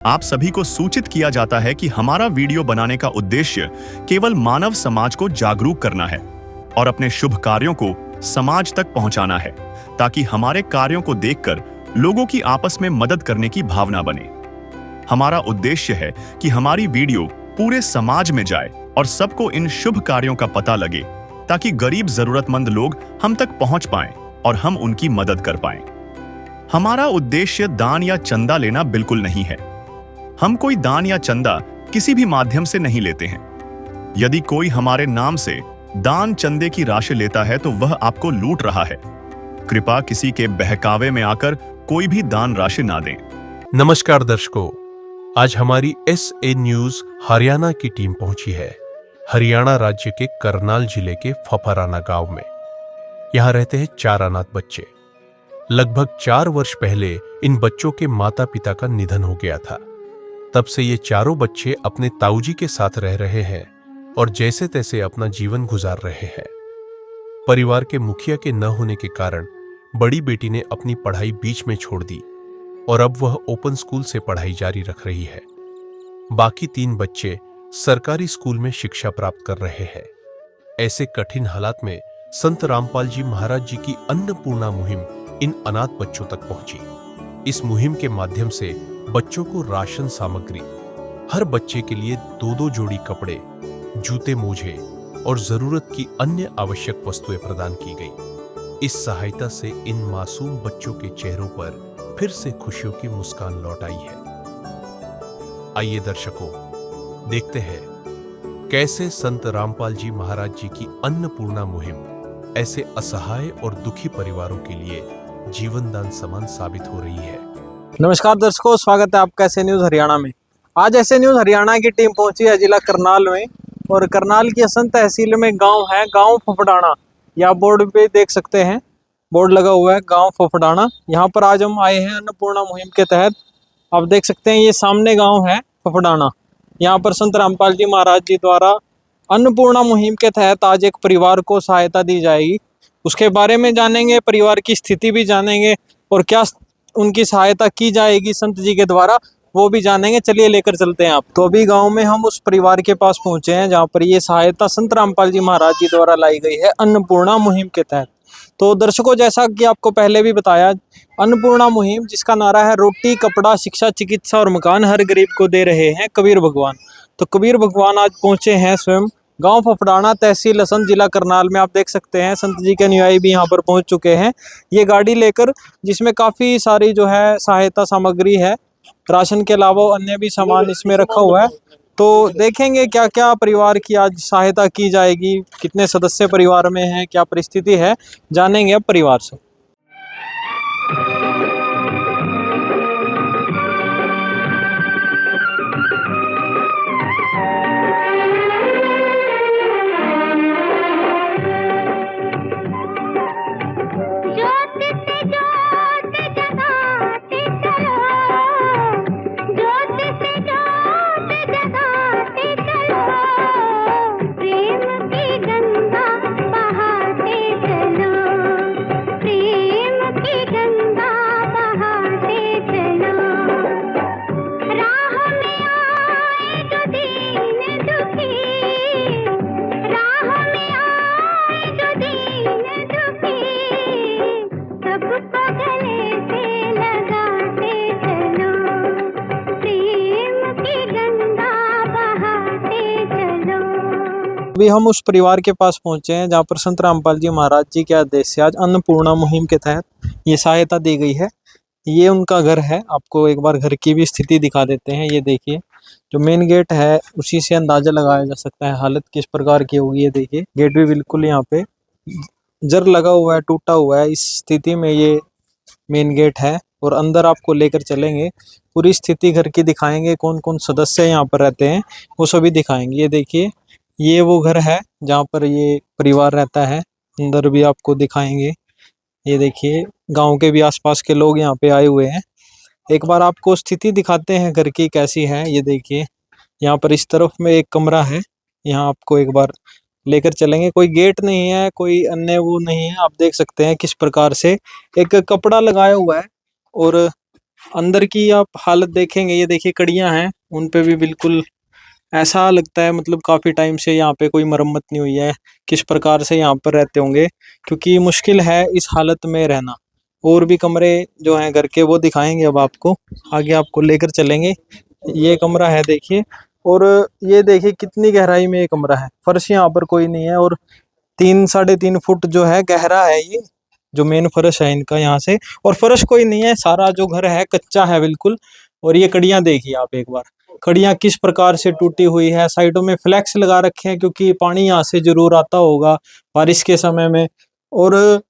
आप सभी को सूचित किया जाता है कि हमारा वीडियो बनाने का उद्देश्य केवल मानव समाज को जागरूक करना है और अपने शुभ कार्यों को समाज तक पहुंचाना है, ताकि हमारे कार्यों को देखकर लोगों की आपस में मदद करने की भावना बने। हमारा उद्देश्य है कि हमारी वीडियो पूरे समाज में जाए और सबको इन शुभ कार्यों का पता लगे, ताकि गरीब जरूरतमंद लोग हम तक पहुंच पाएं और हम उनकी मदद कर पाएं। हमारा उद्देश्य दान या चंदा लेना बिल्कुल नहीं है। हम कोई दान या चंदा किसी भी माध्यम से नहीं लेते हैं। यदि कोई हमारे नाम से दान चंदे की राशि लेता है तो वह आपको लूट रहा है। कृपया किसी के बहकावे में आकर कोई भी दान राशि ना दें। नमस्कार दर्शकों, आज हमारी SA न्यूज हरियाणा की टीम पहुंची है हरियाणा राज्य के करनाल जिले के फफराना गांव में। यहां रहते हैं 4 अनाथ बच्चे। लगभग 4 वर्ष पहले इन बच्चों के माता पिता का निधन हो गया था। तब से ये चारों बच्चे अपने ताऊजी के साथ रह रहे हैं और जैसे तैसे अपना जीवन गुजार रहे हैं। परिवार के मुखिया के न होने के कारण बड़ी बेटी ने अपनी पढ़ाई बीच में छोड़ दी और अब वह ओपन स्कूल से पढ़ाई जारी रख रही है। बाकी 3 बच्चे सरकारी स्कूल में शिक्षा प्राप्त कर रहे हैं। ऐसे कठिन हालात में संत रामपाल जी महाराज जी की अन्नपूर्णा मुहिम इन अनाथ बच्चों तक पहुंची। इस मुहिम के माध्यम से बच्चों को राशन सामग्री, हर बच्चे के लिए 2-2 जोड़ी कपड़े, जूते मोजे और जरूरत की अन्य आवश्यक वस्तुएं प्रदान की गई। इस सहायता से इन मासूम बच्चों के चेहरों पर फिर से खुशियों की मुस्कान लौट आई है। आइए दर्शकों, देखते हैं कैसे संत रामपाल जी महाराज जी की अन्नपूर्णा मुहिम ऐसे असहाय और दुखी परिवारों के लिए जीवनदान समान साबित हो रही है। नमस्कार दर्शकों, स्वागत है आपका SA न्यूज हरियाणा में। आज SA न्यूज हरियाणा की टीम पहुंची है जिला करनाल में, और करनाल की असंत तहसील में गांव है, गांव फफड़ाना। या बोर्ड पे देख सकते हैं, बोर्ड लगा हुआ है गांव फफड़ाना। यहाँ पर आज हम आए हैं अन्नपूर्णा मुहिम के तहत। आप देख सकते हैं ये सामने गाँव है फफड़ाना। यहाँ पर संत रामपाल जी महाराज जी द्वारा अन्नपूर्णा मुहिम के तहत आज एक परिवार को सहायता दी जाएगी। उसके बारे में जानेंगे, परिवार की स्थिति भी जानेंगे और क्या उनकी सहायता की जाएगी संत जी के द्वारा, वो भी जानेंगे। चलिए लेकर चलते हैं आप। तो अभी गांव में हम उस परिवार के पास पहुंचे हैं जहां पर ये सहायता संत रामपाल जी महाराज जी द्वारा लाई गई है अन्नपूर्णा मुहिम के तहत। तो दर्शकों, जैसा कि आपको पहले भी बताया, अन्नपूर्णा मुहिम जिसका नारा है रोटी, कपड़ा, शिक्षा, चिकित्सा और मकान हर गरीब को दे रहे हैं कबीर भगवान। तो कबीर भगवान आज पहुंचे हैं स्वयं गांव फफड़ाना, तहसील असंत, जिला करनाल में। आप देख सकते हैं संत जी के अनुयायी भी यहां पर पहुंच चुके हैं ये गाड़ी लेकर, जिसमें काफ़ी सारी जो है सहायता सामग्री है। राशन के अलावा अन्य भी सामान इसमें रखा हुआ है। तो देखेंगे क्या क्या परिवार की आज सहायता की जाएगी, कितने सदस्य परिवार में हैं, क्या परिस्थिति है, जानेंगे अब परिवार से। अभी हम उस परिवार के पास पहुंचे हैं जहां पर संत रामपाल जी महाराज जी के आदेश से आज अन्नपूर्णा मुहिम के तहत ये सहायता दी गई है। ये उनका घर है। आपको एक बार घर की भी स्थिति दिखा देते हैं। ये देखिए, जो मेन गेट है उसी से अंदाजा लगाया जा सकता है हालत किस प्रकार की होगी। ये देखिए, गेट भी बिल्कुल यहाँ पे जर लगा हुआ है, टूटा हुआ है। इस स्थिति में ये मेन गेट है और अंदर आपको लेकर चलेंगे, पूरी स्थिति घर की दिखाएंगे, कौन कौन सदस्य यहाँ पर रहते हैं वो सभी दिखाएंगे। ये देखिए, ये वो घर है जहाँ पर ये परिवार रहता है। अंदर भी आपको दिखाएंगे। ये देखिए, गांव के भी आसपास के लोग यहाँ पे आए हुए हैं। एक बार आपको स्थिति दिखाते हैं घर की कैसी है। ये देखिए, यहाँ पर इस तरफ में एक कमरा है, यहाँ आपको एक बार लेकर चलेंगे। कोई गेट नहीं है, कोई अन्य वो नहीं है। आप देख सकते हैं किस प्रकार से एक कपड़ा लगाया हुआ है और अंदर की आप हालत देखेंगे, ये देखिए कड़ियां हैं, उन पे भी बिल्कुल ऐसा लगता है मतलब काफी टाइम से यहाँ पे कोई मरम्मत नहीं हुई है। किस प्रकार से यहाँ पर रहते होंगे, क्योंकि मुश्किल है इस हालत में रहना। और भी कमरे जो हैं घर के वो दिखाएंगे, अब आपको आगे आपको लेकर चलेंगे। ये कमरा है देखिए, और ये देखिए कितनी गहराई में ये कमरा है। फर्श यहाँ पर कोई नहीं है, और 3-3.5 फुट जो है गहरा है ये जो मेन फर्श है इनका यहाँ से। और फर्श कोई नहीं है, सारा जो घर है कच्चा है बिल्कुल। और ये कड़ियां देखिए आप एक बार, कड़ियां किस प्रकार से टूटी हुई है। साइडों में फ्लैक्स लगा रखे हैं, क्योंकि पानी यहाँ से जरूर आता होगा बारिश के समय में। और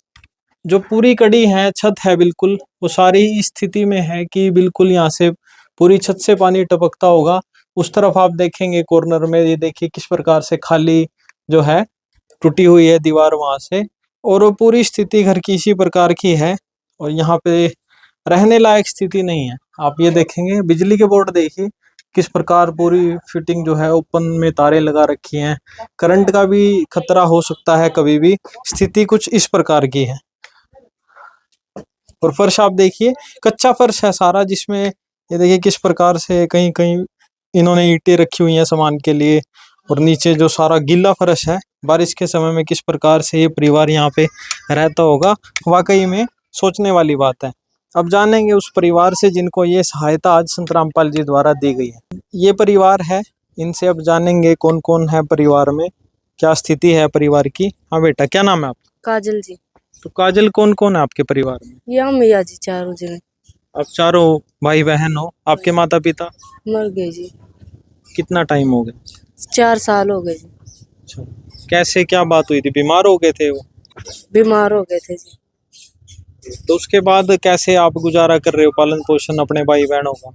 जो पूरी कड़ी है, छत है बिल्कुल, वो सारी इस स्थिति में है कि बिल्कुल यहाँ से पूरी छत से पानी टपकता होगा। उस तरफ आप देखेंगे कॉर्नर में, ये देखिए किस प्रकार से खाली जो है टूटी हुई है दीवार वहां से। और वो पूरी स्थिति घर की इसी प्रकार की है, और यहाँ पे रहने लायक स्थिति नहीं है। आप ये देखेंगे, बिजली के बोर्ड देखिए किस प्रकार पूरी फिटिंग जो है ओपन में तारे लगा रखी हैं। करंट का भी खतरा हो सकता है कभी भी। स्थिति कुछ इस प्रकार की है। और फर्श आप देखिए, कच्चा फर्श है सारा, जिसमें ये देखिए किस प्रकार से कहीं कहीं इन्होंने ईंटें रखी हुई हैं सामान के लिए। और नीचे जो सारा गीला फर्श है, बारिश के समय में किस प्रकार से ये परिवार यहाँ पे रहता होगा, वाकई में सोचने वाली बात है। अब जानेंगे उस परिवार से जिनको ये सहायता आज संत रामपाल जी द्वारा दी गई है। ये परिवार है, इनसे अब जानेंगे कौन कौन है परिवार में, क्या स्थिति है परिवार की। हाँ बेटा, क्या नाम है आपका? काजल जी। तो काजल, कौन कौन है आपके परिवार में? ये हम भैया जी चारों जने आप चारों भाई बहन हो। आपके माता पिता मर गए जी। कितना टाइम हो गया? 4 साल हो गए जी। अच्छा, कैसे, क्या बात हुई थी? बीमार हो गए थे वो? बीमार हो गए थे जी। तो उसके बाद कैसे आप गुजारा कर रहे हो, पालन पोषण अपने भाई बहनों का?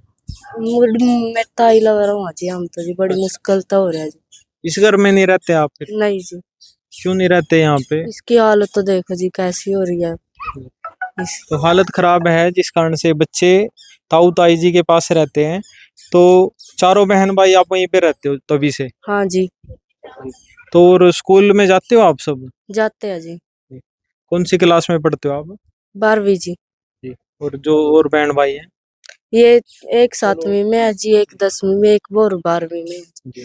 मैं ताई लगा रहा हूँ जी। हम तो जी बड़ी मुश्किल तो हो रहा है जी। इस घर में नहीं रहते आप फिर? नहीं जी, क्यों नहीं रहते यहाँ पे? इसकी हालत तो देखो जी कैसी हो रही है। इस तो हालत खराब है, जिस कारण से बच्चे ताऊ ताई जी के पास रहते हैं। तो चारों बहन भाई आप वहीं पे रहते हो तभी से? हाँ जी, तो और स्कूल में जाते हो आप सब? जाते हैं जी। कौन सी क्लास में पढ़ते हो आप? 12वीं जी। और जो और बहन भाई हैं? ये एक 7वीं में है जी, एक 10वीं में, एक वो 12वीं में है।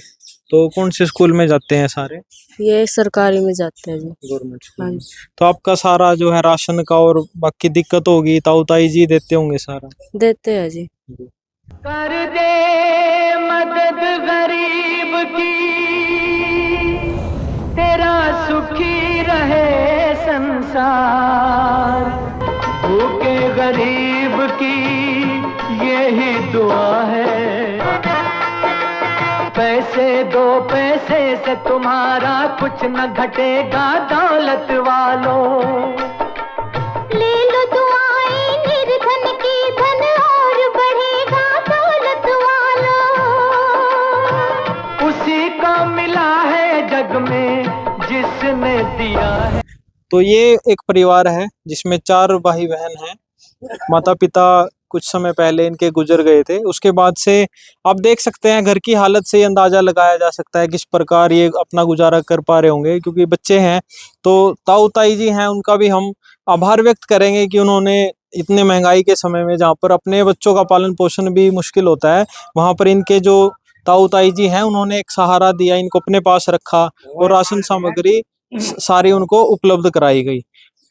तो कौन से स्कूल में जाते हैं सारे? ये सरकारी में जाते हैं जी। गवर्नमेंट स्कूल हाँ में। जी, तो आपका सारा जो है राशन का और बाकी दिक्कत होगी, ताऊ ताई जी देते होंगे सारा? देते हैं जी। कर दे मदद गरीब की, तेरा सुखी रहे संसार। भूखे गरीब की यही दुआ है। पैसे दो पैसे से तुम्हारा कुछ न घटेगा दौलत वालों। ले लो दुआएं निर्धन की, धन और बढ़ेगा दौलत वालों। उसी को मिला है जग में जिसने दिया है। तो ये एक परिवार है जिसमें 4 भाई बहन हैं। माता पिता कुछ समय पहले इनके गुजर गए थे। उसके बाद से आप देख सकते हैं, घर की हालत से अंदाजा लगाया जा सकता है किस प्रकार ये अपना गुजारा कर पा रहे होंगे, क्योंकि बच्चे हैं। तो ताऊ ताई जी हैं, उनका भी हम आभार व्यक्त करेंगे कि उन्होंने इतने महंगाई के समय में, जहाँ पर अपने बच्चों का पालन पोषण भी मुश्किल होता है, वहां पर इनके जो ताऊ ताई जी हैं उन्होंने एक सहारा दिया, इनको अपने पास रखा और राशन सामग्री सारी उनको उपलब्ध कराई गई।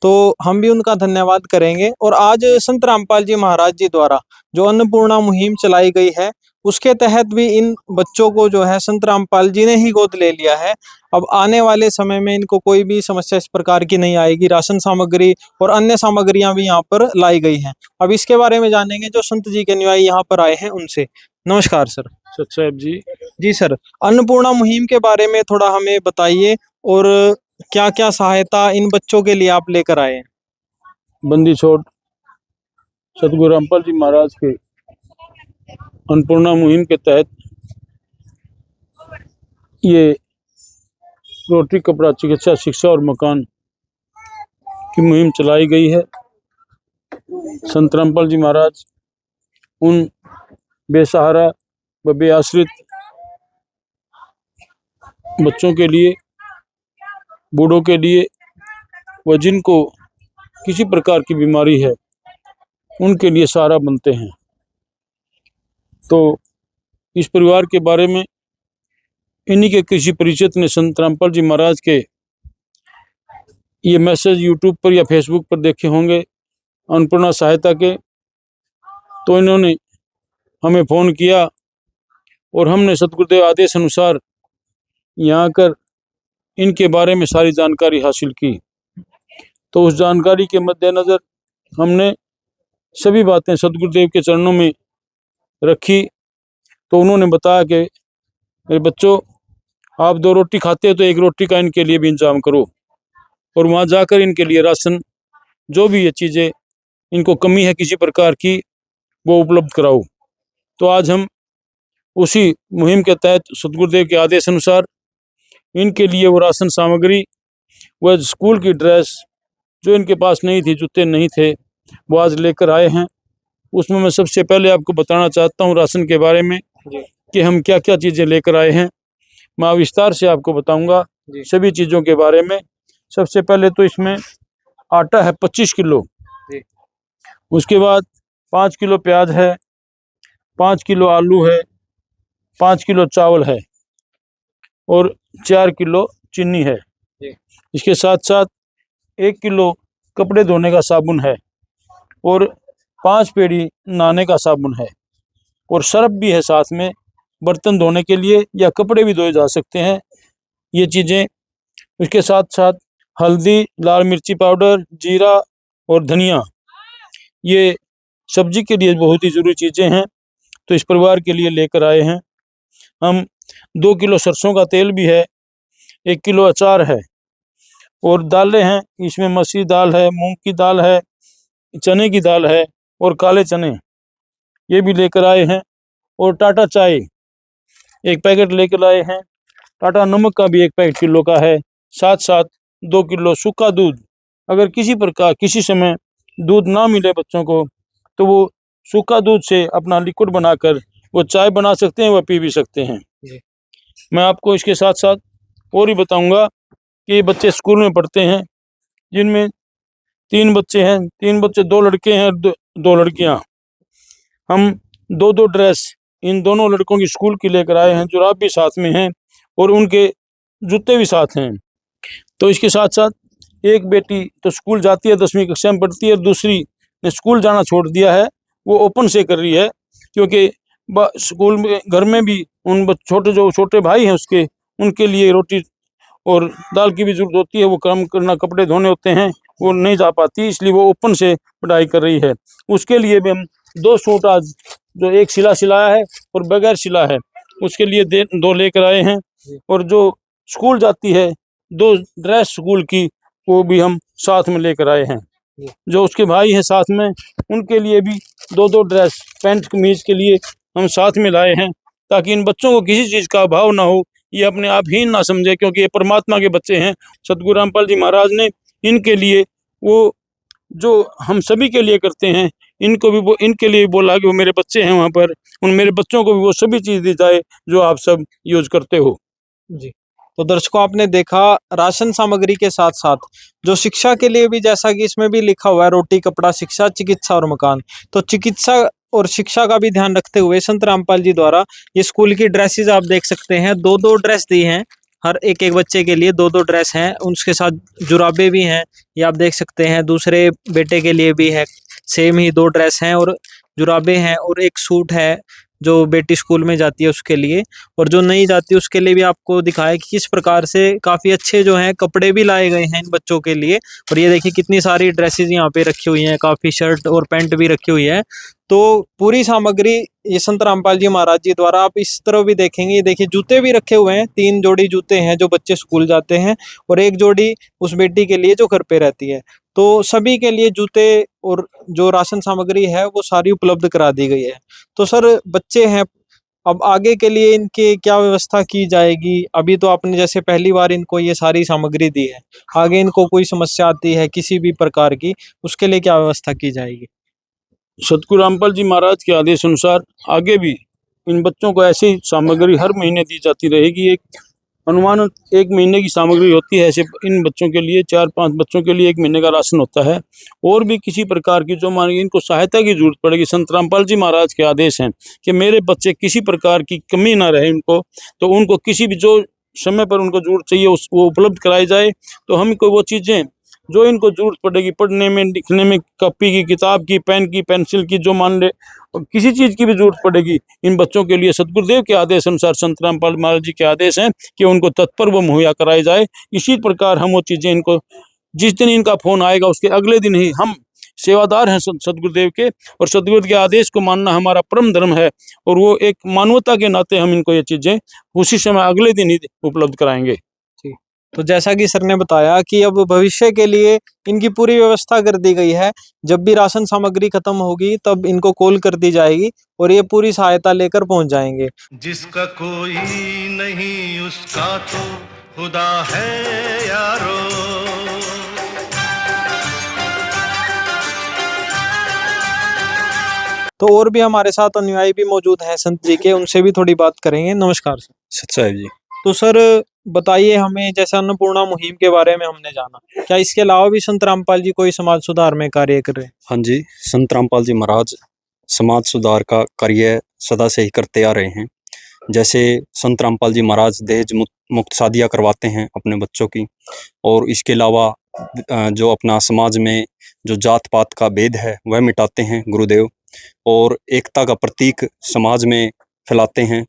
तो हम भी उनका धन्यवाद करेंगे। और आज संत रामपाल जी महाराज जी द्वारा जो अन्नपूर्णा मुहिम चलाई गई है, उसके तहत भी इन बच्चों को जो है संत रामपाल जी ने ही गोद ले लिया है। अब आने वाले समय में इनको कोई भी समस्या इस प्रकार की नहीं आएगी। राशन सामग्री और अन्य सामग्रियां भी यहाँ पर लाई गई हैं। अब इसके बारे में जानेंगे जो संत जी के अनुयायी यहाँ पर आए हैं उनसे। नमस्कार सर। साहब जी। जी सर, अन्नपूर्णा मुहिम के बारे में थोड़ा हमें बताइए, और क्या क्या सहायता इन बच्चों के लिए आप लेकर आए हैं? बंदी छोड़ सतगुरु रामपाल जी महाराज के अन्नपूर्णा मुहिम के तहत ये रोटी, कपड़ा, चिकित्सा, शिक्षा और मकान की मुहिम चलाई गई है। संत रामपाल जी महाराज उन बेसहारा व बेआश्रित बच्चों के लिए, बूढ़ों के लिए व जिनको किसी प्रकार की बीमारी है, उनके लिए सहारा बनते हैं। तो इस परिवार के बारे में इन्हीं के किसी परिचित ने संत रामपाल जी महाराज के ये मैसेज यूट्यूब पर या फेसबुक पर देखे होंगे अन्नपूर्णा सहायता के, तो इन्होंने हमें फ़ोन किया और हमने सतगुरुदेव आदेश अनुसार यहाँ आकर इनके बारे में सारी जानकारी हासिल की। तो उस जानकारी के मद्देनज़र हमने सभी बातें सतगुरुदेव के चरणों में रखी। तो उन्होंने बताया कि मेरे बच्चों, आप 2 रोटी खाते हो तो 1 रोटी का इनके लिए भी इंतजाम करो और वहाँ जाकर इनके लिए राशन, जो भी ये चीज़ें इनको कमी है किसी प्रकार की, वो उपलब्ध कराओ। तो आज हम उसी मुहिम के तहत सतगुरुदेव के आदेश अनुसार इनके लिए वो राशन सामग्री, वह स्कूल की ड्रेस जो इनके पास नहीं थी, जूते नहीं थे, वो आज लेकर आए हैं। उसमें मैं सबसे पहले आपको बताना चाहता हूँ राशन के बारे में कि हम क्या क्या चीज़ें लेकर आए हैं। मैं विस्तार से आपको बताऊंगा सभी चीज़ों के बारे में। सबसे पहले तो इसमें आटा है 25 किलो, उसके बाद 5 किलो प्याज है, 5 किलो आलू है, 5 किलो चावल है और 4 किलो चीनी है। इसके साथ साथ 1 किलो कपड़े धोने का साबुन है और 5 पेड़ी नहाने का साबुन है और सर्फ भी है साथ में, बर्तन धोने के लिए या कपड़े भी धोए जा सकते हैं ये चीज़ें। उसके साथ साथ हल्दी, लाल मिर्ची पाउडर, जीरा और धनिया, ये सब्जी के लिए बहुत ही ज़रूरी चीज़ें हैं, तो इस परिवार के लिए लेकर आए हैं हम। 2 किलो सरसों का तेल भी है, 1 किलो अचार है और दालें हैं। इसमें मसूर दाल है, मूंग की दाल है, चने की दाल है और काले चने, ये भी लेकर आए हैं। और टाटा चाय 1 पैकेट लेकर आए हैं। टाटा नमक का भी 1 पैकेट किलो का है। साथ साथ 2 किलो सूखा दूध, अगर किसी प्रकार किसी समय दूध ना मिले बच्चों को, तो वो सूखा दूध से अपना लिक्विड बनाकर वो चाय बना सकते हैं, वह पी भी सकते हैं। मैं आपको इसके साथ साथ और भी बताऊंगा कि ये बच्चे स्कूल में पढ़ते हैं, जिनमें 3 बच्चे हैं, 3 बच्चे, 2 लड़के हैं, 2 लड़कियां। हम 2 ड्रेस इन दोनों लड़कों की स्कूल की लेकर आए हैं, जुराब भी साथ में हैं और उनके जूते भी साथ हैं। तो इसके साथ साथ एक बेटी तो स्कूल जाती है, 10वीं कक्षा में पढ़ती है, दूसरी ने स्कूल जाना छोड़ दिया है, वो ओपन से कर रही है, क्योंकि स्कूल में, घर में भी उन छोटे भाई हैं उसके, उनके लिए रोटी और दाल की भी जरूरत होती है, वो काम करना, कपड़े धोने होते हैं, वो नहीं जा पाती, इसलिए वो ओपन से पढ़ाई कर रही है। उसके लिए भी हम 2 सूट आज, जो एक सिलाया है और बगैर सिला है, उसके लिए 2 लेकर आए हैं। और जो स्कूल जाती है 2 ड्रेस स्कूल की, वो भी हम साथ में लेकर आए हैं। जो उसके भाई हैं साथ में, उनके लिए भी 2 ड्रेस, पैंट कमीज के लिए हम साथ में लाए हैं, ताकि इन बच्चों को किसी चीज़ का अभाव ना हो, ये अपने आप ही ना समझे, क्योंकि ये परमात्मा के बच्चे हैं। सतगुरु रामपाल जी महाराज ने इनके लिए वो जो हम सभी के लिए करते हैं, इनको भी वो, इनके लिए बोला कि वो मेरे बच्चे हैं वहाँ पर, उन मेरे बच्चों को भी वो सभी चीज़ दी जाए जो आप सब यूज करते हो। जी, तो दर्शकों, आपने देखा राशन सामग्री के साथ साथ जो शिक्षा के लिए भी, जैसा कि इसमें भी लिखा हुआ है, रोटी, कपड़ा, शिक्षा, चिकित्सा और मकान, तो चिकित्सा और शिक्षा का भी ध्यान रखते हुए संत रामपाल जी द्वारा ये स्कूल की ड्रेसेस आप देख सकते हैं, 2 ड्रेस दी हैं, हर एक बच्चे के लिए 2 ड्रेस हैं। उसके साथ जुराबे भी हैं, ये आप देख सकते हैं। दूसरे बेटे के लिए भी है, सेम ही 2 ड्रेस हैं और जुराबे हैं, और 1 सूट है जो बेटी स्कूल में जाती है उसके लिए, और जो नहीं जाती उसके लिए भी आपको दिखाया कि किस प्रकार से काफ़ी अच्छे जो हैं कपड़े भी लाए गए हैं इन बच्चों के लिए। और ये देखिए कितनी सारी ड्रेसेस यहाँ पे रखी हुई हैं, काफ़ी शर्ट और पैंट भी रखी हुई है। तो पूरी सामग्री ये संत रामपाल जी महाराज जी द्वारा, आप इस तरह भी देखेंगे, ये देखिए जूते भी रखे हुए हैं, 3 जोड़ी जूते हैं जो बच्चे स्कूल जाते हैं, और 1 जोड़ी उस बेटी के लिए जो घर पे रहती है। तो सभी के लिए जूते और जो राशन सामग्री है वो सारी उपलब्ध करा दी गई है। तो सर, बच्चे हैं, अब आगे के लिए इनके क्या व्यवस्था की जाएगी? अभी तो आपने जैसे पहली बार इनको ये सारी सामग्री दी है, आगे इनको कोई समस्या आती है किसी भी प्रकार की, उसके लिए क्या व्यवस्था की जाएगी? सतगुरु रामपाल जी महाराज के आदेश अनुसार आगे भी इन बच्चों को ऐसी सामग्री हर महीने दी जाती रहेगी। एक अनुमान 1 महीने की सामग्री होती है। ऐसे इन बच्चों के लिए 4-5 बच्चों के लिए 1 महीने का राशन होता है। और भी किसी प्रकार की जो मान इनको सहायता की जरूरत पड़ेगी, संत रामपाल जी महाराज के आदेश हैं कि मेरे बच्चे किसी प्रकार की कमी ना रहे उनको, तो उनको किसी भी जो समय पर उनको जरूरत चाहिए वो उपलब्ध कराई जाए। तो हम को वो चीज़ें जो इनको जरूरत पड़ेगी पढ़ने में, लिखने में, कॉपी की, किताब की, पेन की, पेंसिल की, जो मान ले और किसी चीज़ की भी जरूरत पड़ेगी इन बच्चों के लिए सतगुरुदेव के आदेश अनुसार, संत रामपाल महाराज जी के आदेश हैं कि उनको तत्पर वो मुहैया कराई जाए। इसी प्रकार हम वो चीज़ें इनको, जिस दिन इनका फ़ोन आएगा उसके अगले दिन ही हम सेवादार हैं सतगुरुदेव के, और सतगुरु के आदेश को मानना हमारा परम धर्म है। और वो एक मानवता के नाते हम इनको ये चीज़ें उसी समय अगले दिन ही उपलब्ध कराएंगे। तो जैसा कि सर ने बताया कि अब भविष्य के लिए इनकी पूरी व्यवस्था कर दी गई है। जब भी राशन सामग्री खत्म होगी तब इनको कॉल कर दी जाएगी और ये पूरी सहायता लेकर पहुंच जाएंगे। जिसका कोई नहीं उसका तो खुदा है यारो। तो और भी हमारे साथ अनुयायी भी मौजूद हैं संत जी के, उनसे भी थोड़ी बात करेंगे। नमस्कार सर। सत साहिब जी। तो सर बताइए हमें, जैसे अन्नपूर्णा मुहिम के बारे में हमने जाना, क्या इसके अलावा भी संत रामपाल जी कोई समाज सुधार में कार्य कर रहे हैं? हाँ जी, संत रामपाल जी महाराज समाज सुधार का कार्य सदा से ही करते आ रहे हैं। जैसे संत रामपाल जी महाराज दहेज मुक्त शादियाँ करवाते हैं अपने बच्चों की, और इसके अलावा जो अपना समाज में जो जात पात का भेद है वह मिटाते हैं गुरुदेव, और एकता का प्रतीक समाज में फैलाते हैं।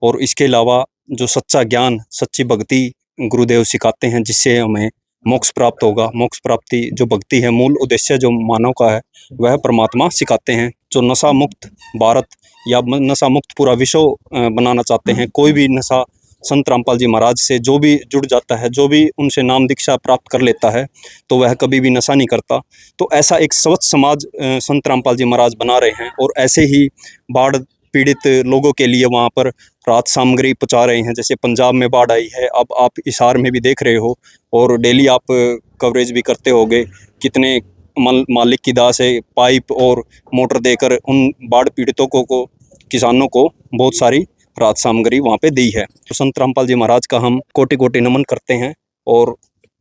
और इसके अलावा जो सच्चा ज्ञान, सच्ची भक्ति गुरुदेव सिखाते हैं, जिससे हमें मोक्ष प्राप्त होगा। मोक्ष प्राप्ति जो भक्ति है, मूल उद्देश्य जो मानव का है, वह परमात्मा सिखाते हैं। जो नशा मुक्त भारत या नशा मुक्त पूरा विश्व बनाना चाहते हैं, कोई भी नशा संत रामपाल जी महाराज से जो भी जुड़ जाता है, जो भी उनसे नाम दीक्षा प्राप्त कर लेता है, तो वह कभी भी नशा नहीं करता। तो ऐसा एक स्वच्छ समाज संत रामपाल जी महाराज बना रहे हैं। और ऐसे ही बाढ़ पीड़ित लोगों के लिए वहाँ पर राहत सामग्री पहुँचा रहे हैं। जैसे पंजाब में बाढ़ आई है, अब आप हिसार में भी देख रहे हो, और डेली आप कवरेज भी करते होगे, कितने मालिक की दास है, पाइप और मोटर देकर उन बाढ़ पीड़ितों को किसानों को बहुत सारी राहत सामग्री वहाँ पे दी है। तो संत रामपाल जी महाराज का हम कोटि कोटि नमन करते हैं और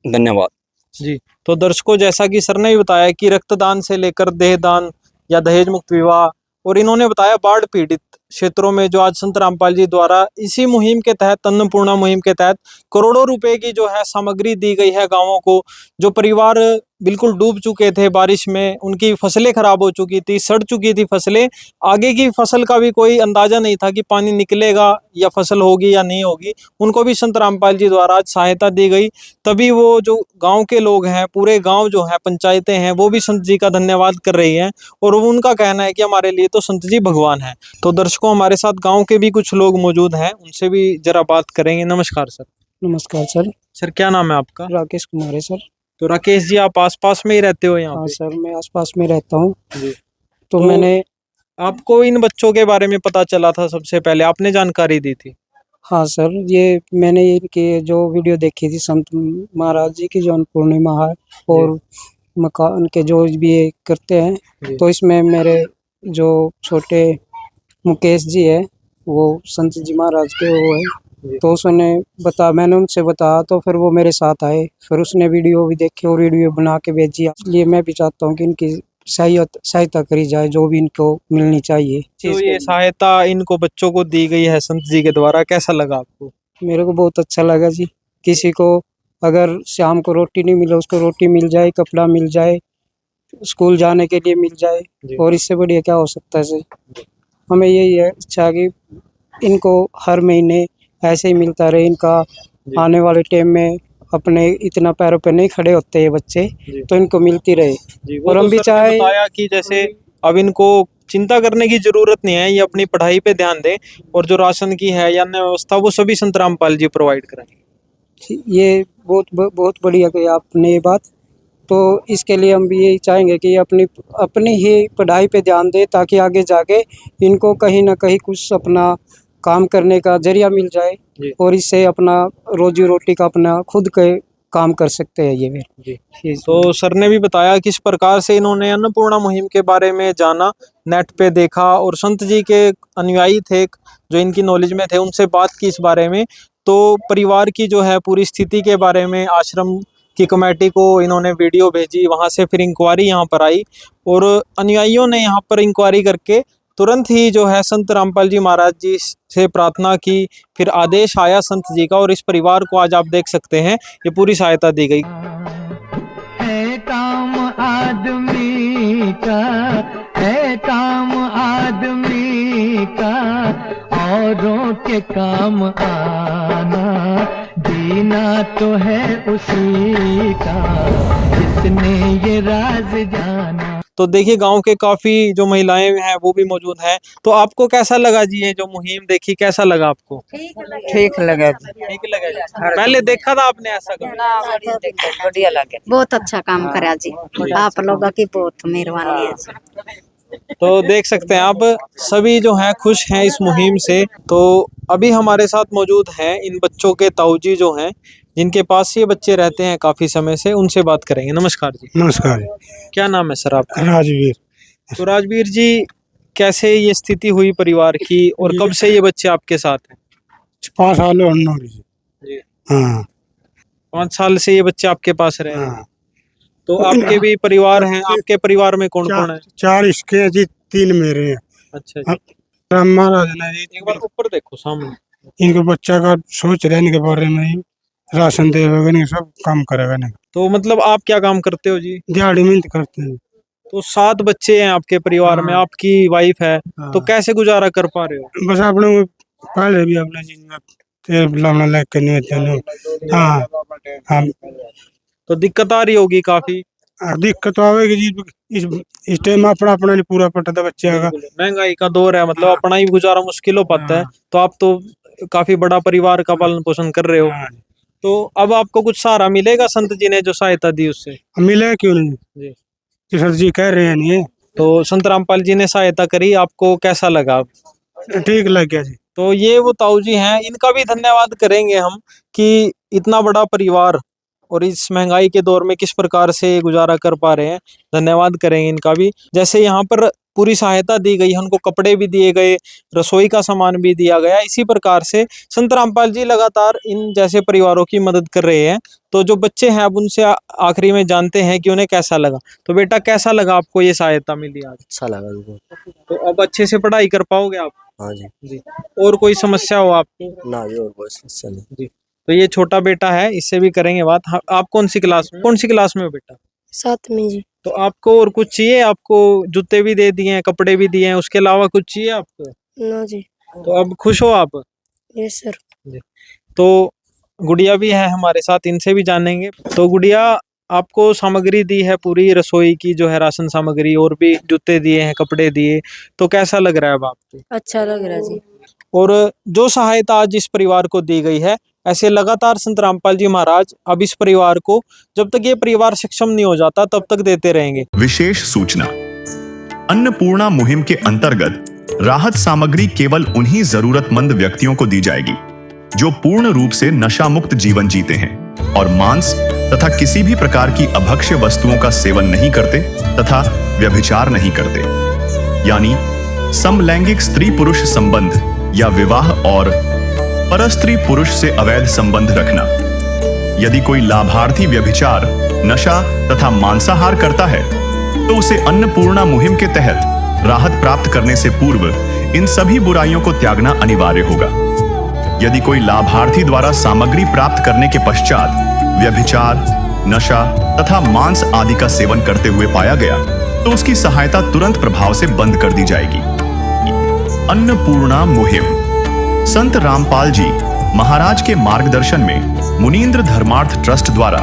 धन्यवाद जी। तो दर्शकों, जैसा कि सर ने भी बताया कि रक्तदान से लेकर देहदान या दहेज मुक्त विवाह, और इन्होंने बताया बाढ़ पीड़ित क्षेत्रों में जो आज संत रामपाल जी द्वारा इसी मुहिम के तहत, अन्नपूर्णा मुहिम के तहत करोड़ों रुपए की जो है सामग्री दी गई है गांवों को। जो परिवार बिल्कुल डूब चुके थे बारिश में, उनकी फसलें खराब हो चुकी थी, सड़ चुकी थी फसलें, आगे की फसल का भी कोई अंदाजा नहीं था कि पानी निकलेगा या फसल होगी या नहीं होगी, उनको भी संत रामपाल जी द्वारा आज सहायता दी गई। तभी वो जो गांव के लोग हैं, पूरे गांव जो है, पंचायतें हैं, वो भी संत जी का धन्यवाद कर रही हैं, और उनका कहना है कि हमारे लिए तो संत जी भगवान है। तो दर्शकों, हमारे साथ गाँव के भी कुछ लोग मौजूद हैं, उनसे भी जरा बात करेंगे। नमस्कार सर। नमस्कार सर। सर क्या नाम है आपका? राकेश कुमार है सर। तो राकेश जी, आप आसपास में ही रहते हो यहाँ हाँ पे? सर, मैं आसपास में रहता हूँ जी। तो मैंने आपको इन बच्चों के बारे में पता चला था, सबसे पहले आपने जानकारी दी थी? हाँ सर, ये मैंने इनकी जो वीडियो देखी थी संत महाराज जी की, जो अन्नपूर्णिमा है और मकान के जो भी ये करते हैं, तो इसमें मेरे जो छोटे मुकेश जी है, वो संत जी महाराज के वो है, तो उसने मैंने उनसे बताया, तो फिर वो मेरे साथ आए, फिर उसने वीडियो भी देखी और वीडियो बना के भेजी। इसलिए मैं भी चाहता हूँ कि इनकी सहायता करी जाए, जो भी इनको मिलनी चाहिए। तो ये सहायता इनको बच्चों को दी गई है संत जी के द्वारा, कैसा लगा आपको? मेरे को बहुत अच्छा लगा जी। किसी को अगर शाम को रोटी नहीं मिले, उसको रोटी मिल जाए, कपड़ा मिल जाए, स्कूल जाने के लिए मिल जाए, और इससे बढ़िया क्या हो सकता है सर। हमें यही है इच्छा कि इनको हर महीने ऐसे ही मिलता रहे। इनका आने वाले टाइम में अपने इतना पैरों पे नहीं खड़े होते ये बच्चे, तो इनको मिलती रहे। और हम भी चाहे कि जैसे अब इनको चिंता करने की जरूरत नहीं है, ये अपनी पढ़ाई पे ध्यान दें, और जो राशन की है या अन्य व्यवस्था, वो सभी संत रामपाल जी प्रोवाइड कराएंगे। ये बहुत बढ़िया कही आपने ये बात। तो इसके लिए हम भी यही चाहेंगे कि अपनी ही पढ़ाई पे ध्यान दे, ताकि आगे जाके इनको कहीं ना कहीं कुछ अपना काम करने का जरिया मिल जाए, और इससे अपना रोजी रोटी का अपना खुद के काम कर सकते हैं ये भी। तो सर ने भी बताया किस प्रकार से इन्होंने अन्नपूर्णा मुहिम के बारे में जाना, नेट पे देखा, और संत जी के अनुयायी थे जो इनकी नॉलेज में थे, उनसे बात की इस बारे में। तो परिवार की जो है पूरी स्थिति के बारे में आश्रम की कमेटी को इन्होंने वीडियो भेजी, वहाँ से फिर इंक्वायरी यहाँ पर आई और अनुयायियों ने यहाँ पर इंक्वायरी करके तुरंत ही जो है संत रामपाल जी महाराज जी से प्रार्थना की, फिर आदेश आया संत जी का और इस परिवार को आज आप देख सकते हैं ये पूरी सहायता दी गई। है काम आदमी का, है काम आदमी का, औरों के काम आना, जीना तो है उसी का जिसने ये राज जाना। तो देखिए गांव के काफी जो महिलाएं हैं वो भी मौजूद हैं। तो आपको कैसा लगा जी ये जो मुहिम देखी, कैसा लगा आपको? ठीक लगा। ठीक लगा। पहले देखा था आपने ऐसा कभी? बढ़िया लगे। बहुत अच्छा काम करा जी, आप लोगों की बहुत मेहरबानी है जी। तो देख सकते हैं आप सभी जो हैं खुश हैं इस मुहिम से। तो अभी हमारे साथ मौजूद हैं इन बच्चों के ताऊजी जो हैं, जिनके पास ये बच्चे रहते हैं काफी समय से, उनसे बात करेंगे। नमस्कार जी। नमस्कार। क्या नाम है सर आपका? राजवीर। तो राजवीर जी, कैसे ये स्थिति हुई परिवार की और कब से ये बच्चे आपके साथ हैं? 5 साल जी। हाँ, 5 साल से ये बच्चे आपके पास रहे हैं। तो आपके भी परिवार हैं, आपके परिवार में कौन कौन है? 4 इसके हैं जी, 3 मेरे हैं। अच्छा जी। राम महाराज ने जी, एक बार ऊपर देखो सामने। इनके बच्चा का सोच रहे इनके बारे में ही, राशन देगा नहीं, सब काम करेगा नहीं। तो मतलब आप क्या काम करते हो जी? दिहाड़ी मेहनत करते हैं। तो 7 बच्चे हैं आपके परिवार में, आपकी वाइफ है, तो कैसे गुजारा कर पा रहे हो? बस अपने पहले भी अपने लेके नहीं। हाँ हाँ। तो दिक्कत आ रही होगी काफी? दिक्कत तो आवेगी जी, इस टाइम अपना अपना नहीं पूरा पड़ता बच्चे का। महंगाई का दौर है, मतलब अपना ही गुजारा मुश्किल हो पाता है। तो आप तो काफी बड़ा परिवार का पालन पोषण कर रहे हो, तो अब आपको कुछ सहारा मिलेगा संत जी ने जो सहायता दी उससे? मिले क्यों नहीं जी, सर जी कह रहे हैं नहीं। तो संत रामपाल जी ने सहायता करी, आपको कैसा लगा? ठीक लग गया जी। तो ये वो ताऊ जी हैं, इनका भी धन्यवाद करेंगे हम कि इतना बड़ा परिवार और इस महंगाई के दौर में किस प्रकार से गुजारा कर पा रहे हैं। धन्यवाद करेंगे इनका भी। जैसे यहाँ पर पूरी सहायता दी गई है, उनको कपड़े भी दिए गए, रसोई का सामान भी दिया गया। इसी प्रकार से संत रामपाल जी लगातार इन जैसे परिवारों की मदद कर रहे हैं। तो जो बच्चे हैं अब उनसे आखिरी में जानते हैं कि उन्हें कैसा लगा। तो बेटा कैसा लगा आपको ये सहायता मिली आज? अच्छा लगा। तो अब अच्छे से पढ़ाई कर पाओगे आप? हाँ जी। जी। और कोई समस्या हो आपको? ना जी, और कोई समस्या नहीं जी। तो ये छोटा बेटा है, इससे भी करेंगे बात। आप कौन सी क्लास में हो बेटा? 7वीं जी। तो आपको और कुछ चाहिए? आपको जूते भी दे दिए हैं, कपड़े भी दिए हैं, उसके अलावा कुछ चाहिए आपको? ना जी। तो अब खुश हो आप? Yes sir. तो गुड़िया भी है हमारे साथ, इनसे भी जानेंगे। तो गुड़िया, आपको सामग्री दी है पूरी रसोई की जो है राशन सामग्री, और भी जूते दिए हैं, कपड़े दिए, तो कैसा लग रहा है अब आपको? अच्छा लग रहा है जी। और जो सहायता आज इस परिवार को दी गई है, ऐसे लगातार संत रामपाल जी महाराज अब इस परिवार को, जब तक ये परिवार सक्षम नहीं हो जाता तब तक देते रहेंगे। विशेष सूचना, अन्नपूर्णा मुहिम के अंतर्गत राहत सामग्री केवल उन्हीं जरूरतमंद व्यक्तियों को दी जाएगी जो पूर्ण रूप से नशा मुक्त जीवन जीते हैं और मांस तथा किसी भी प्रकार की अभक्ष्य वस्तुओं का सेवन नहीं करते तथा व्यभिचार नहीं करते, यानी समलैंगिक स्त्री पुरुष संबंध या विवाह और परस्त्री पुरुष से अवैध संबंध रखना। यदि कोई लाभार्थी व्यभिचार, नशा तथा मांसाहार करता है तो उसे अन्नपूर्णा मुहिम के तहत राहत प्राप्त करने से पूर्व इन सभी बुराइयों को त्यागना अनिवार्य होगा। यदि कोई लाभार्थी द्वारा सामग्री प्राप्त करने के पश्चात व्यभिचार, नशा तथा मांस आदि का सेवन करते हुए पाया गया तो उसकी सहायता तुरंत प्रभाव से बंद कर दी जाएगी। अन्नपूर्णा मुहिम संत रामपाल जी महाराज के मार्गदर्शन में मुनींद्र धर्मार्थ ट्रस्ट द्वारा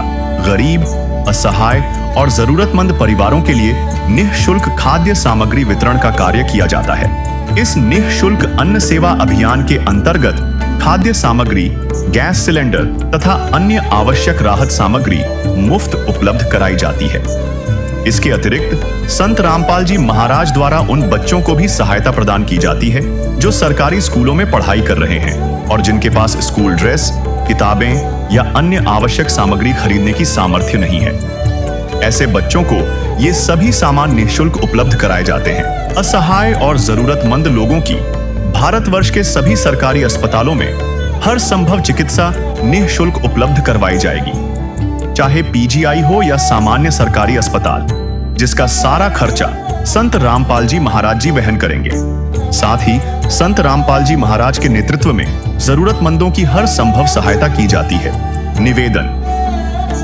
गरीब, असहाय और जरूरतमंद परिवारों के लिए निःशुल्क खाद्य सामग्री वितरण का कार्य किया जाता है। इस निःशुल्क अन्न सेवा अभियान के अंतर्गत खाद्य सामग्री, गैस सिलेंडर तथा अन्य आवश्यक राहत सामग्री मुफ्त उपलब्ध कराई जाती है। इसके अतिरिक्त संत रामपाल जी महाराज द्वारा उन बच्चों को भी सहायता प्रदान की जाती है जो सरकारी स्कूलों में पढ़ाई कर रहे हैं और जिनके पास स्कूल ड्रेस, किताबें या अन्य आवश्यक सामग्री खरीदने की सामर्थ्य नहीं है। ऐसे बच्चों को ये सभी सामान निःशुल्क उपलब्ध कराए जाते हैं। असहाय और जरूरतमंद लोगों की भारतवर्ष के सभी सरकारी अस्पतालों में हर संभव चिकित्सा निःशुल्क उपलब्ध करवाई जाएगी, चाहे पीजीआई हो या सामान्य सरकारी अस्पताल, जिसका सारा खर्चा संत रामपाल जी महाराज जी वहन करेंगे। साथ ही संत रामपाल जी महाराज के नेतृत्व में जरूरतमंदों की हर संभव सहायता की जाती है। निवेदन: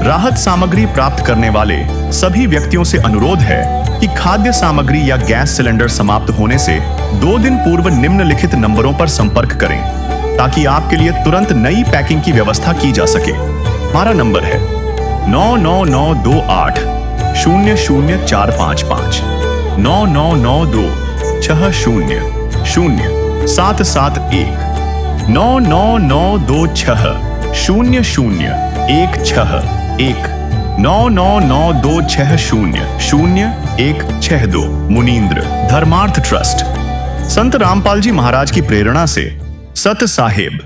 राहत सामग्री प्राप्त करने वाले सभी व्यक्तियों से अनुरोध है कि खाद्य सामग्री या गैस सिलेंडर समाप्त होने से 2 दिन पूर्व निम्नलिखित नंबरों पर संपर्क करें, ताकि आपके लिए तुरंत नई पैकिंग की व्यवस्था की जा सके। हमारा नंबर है 99928 00455 9992 60 0771 99926 0016 99926000162 मुनींद्र धर्मार्थ ट्रस्ट। संत रामपाल जी महाराज की प्रेरणा से सत साहेब